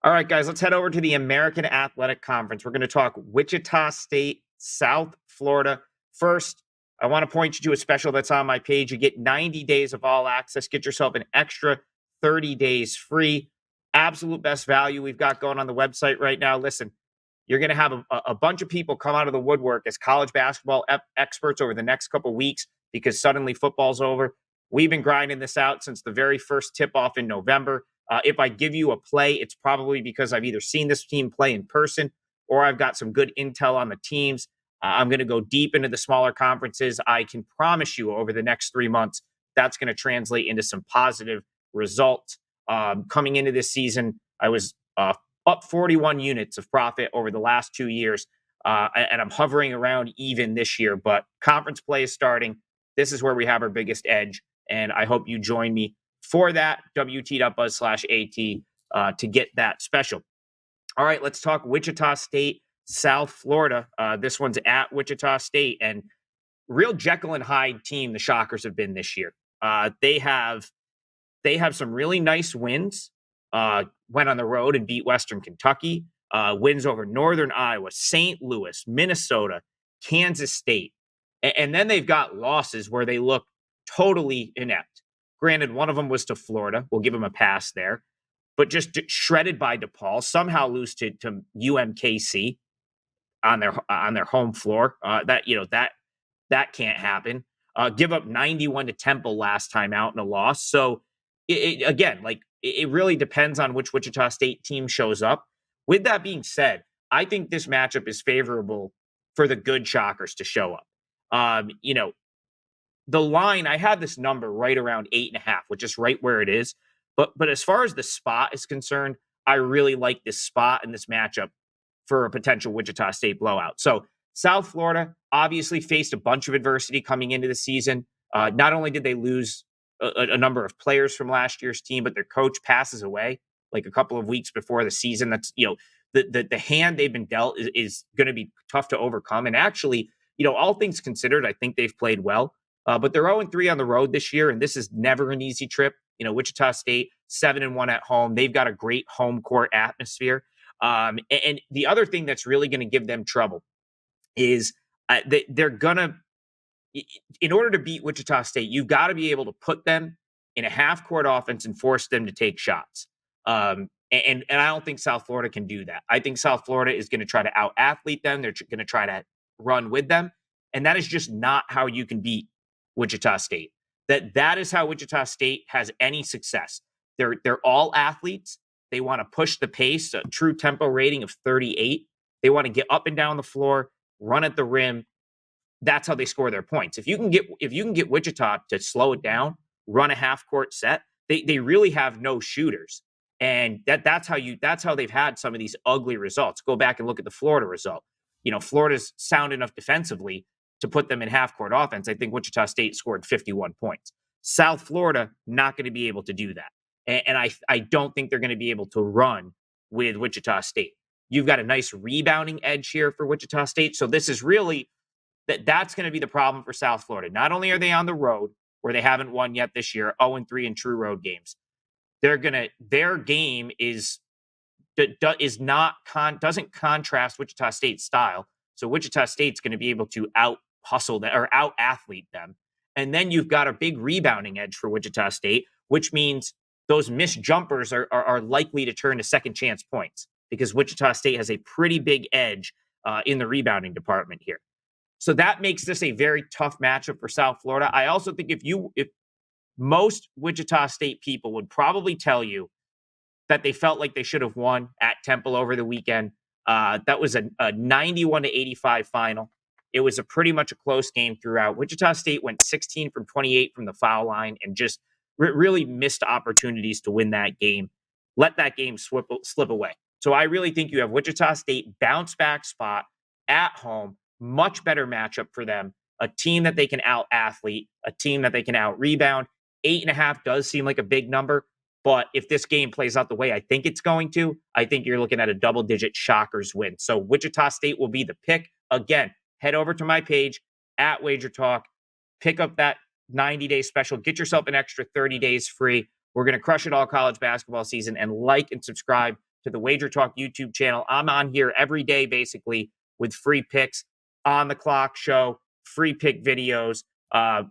All right, guys, let's head over to the American Athletic Conference. We're going to talk Wichita State, South Florida. First, I want to point you to a special that's on my page. You get 90 days of all access. Get yourself an extra 30 days free. Absolute best value we've got going on the website right now. Listen, you're going to have a bunch of people come out of the woodwork as college basketball experts over the next couple weeks because suddenly football's over. We've been grinding this out since the very first tip off in November. If I give you a play, it's probably because I've either seen this team play in person or I've got some good intel on the teams. I'm going to go deep into the smaller conferences. I can promise you over the next 3 months, that's going to translate into some positive results. Coming into this season, I was up 41 units of profit over the last 2 years, and I'm hovering around even this year. But conference play is starting. This is where we have our biggest edge, and I hope you join me for that, wt.buzz/AT, to get that special. All right, let's talk Wichita State, South Florida. This one's at Wichita State, and real Jekyll and Hyde team the Shockers have been this year. They have some really nice wins. Went on the road and beat Western Kentucky. Wins over Northern Iowa, St. Louis, Minnesota, Kansas State. And then they've got losses where they look totally inept. Granted, one of them was to Florida. We'll give them a pass there. But just shredded by DePaul, somehow lose to UMKC on their home floor. That can't happen. Give up 91 to Temple last time out in a loss. So it really depends on which Wichita State team shows up. With that being said, I think this matchup is favorable for the good Shockers to show up. The line, I had this number right around 8.5, which is right where it is. But as far as the spot is concerned, I really like this spot and this matchup for a potential Wichita State blowout. So South Florida obviously faced a bunch of adversity coming into the season. Not only did they lose a number of players from last year's team, but their coach passes away like a couple of weeks before the season. That's, the hand they've been dealt is going to be tough to overcome. And actually, all things considered, I think they've played well. But they're 0-3 on the road this year, and this is never an easy trip. Wichita State 7-1 at home. They've got a great home court atmosphere. And the other thing that's really going to give them trouble is they're gonna, in order to beat Wichita State, you've got to be able to put them in a half court offense and force them to take shots. And I don't think South Florida can do that. I think South Florida is going to try to out athlete them. They're going to try to run with them, and that is just not how you can beat Wichita State. That is how Wichita State has any success. They're all athletes. They want to push the pace, a true tempo rating of 38. They want to get up and down the floor, run at the rim. That's how they score their points. If you can get Wichita to slow it down, run a half court set, they really have no shooters. And that's how they've had some of these ugly results. Go back and look at the Florida result. Florida's sound enough defensively to put them in half court offense. I think Wichita State scored 51 points. South Florida, not going to be able to do that. And I don't think they're going to be able to run with Wichita State. You've got a nice rebounding edge here for Wichita State. So this is really, that's going to be the problem for South Florida. Not only are they on the road, where they haven't won yet this year, 0-3 in true road games, their game doesn't contrast Wichita State's style. So Wichita State's going to be able to out hustle them or out athlete them. And then you've got a big rebounding edge for Wichita State, which means those missed jumpers are likely to turn to second chance points because Wichita State has a pretty big edge in the rebounding department here. So that makes this a very tough matchup for South Florida. I also think if most Wichita State people would probably tell you that they felt like they should have won at Temple over the weekend. That was a 91-85 final. It was pretty much a close game throughout. Wichita State went 16 from 28 from the foul line and just really missed opportunities to win that game. Let that game slip away. So I really think you have Wichita State bounce back spot at home, much better matchup for them. A team that they can out athlete, a team that they can out rebound. 8.5 does seem like a big number, but if this game plays out the way I think it's going to, I think you're looking at a double-digit Shockers win. So Wichita State will be the pick. Again, head over to my page at Wager Talk, pick up that 90-day special, get yourself an extra 30 days free. We're going to crush it all college basketball season, and like and subscribe to the Wager Talk YouTube channel. I'm on here every day, basically, with free picks on the clock show, free pick videos,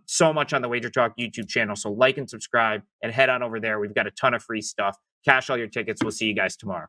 so much on the Wager Talk YouTube channel. So like and subscribe and head on over there. We've got a ton of free stuff. Cash all your tickets. We'll see you guys tomorrow.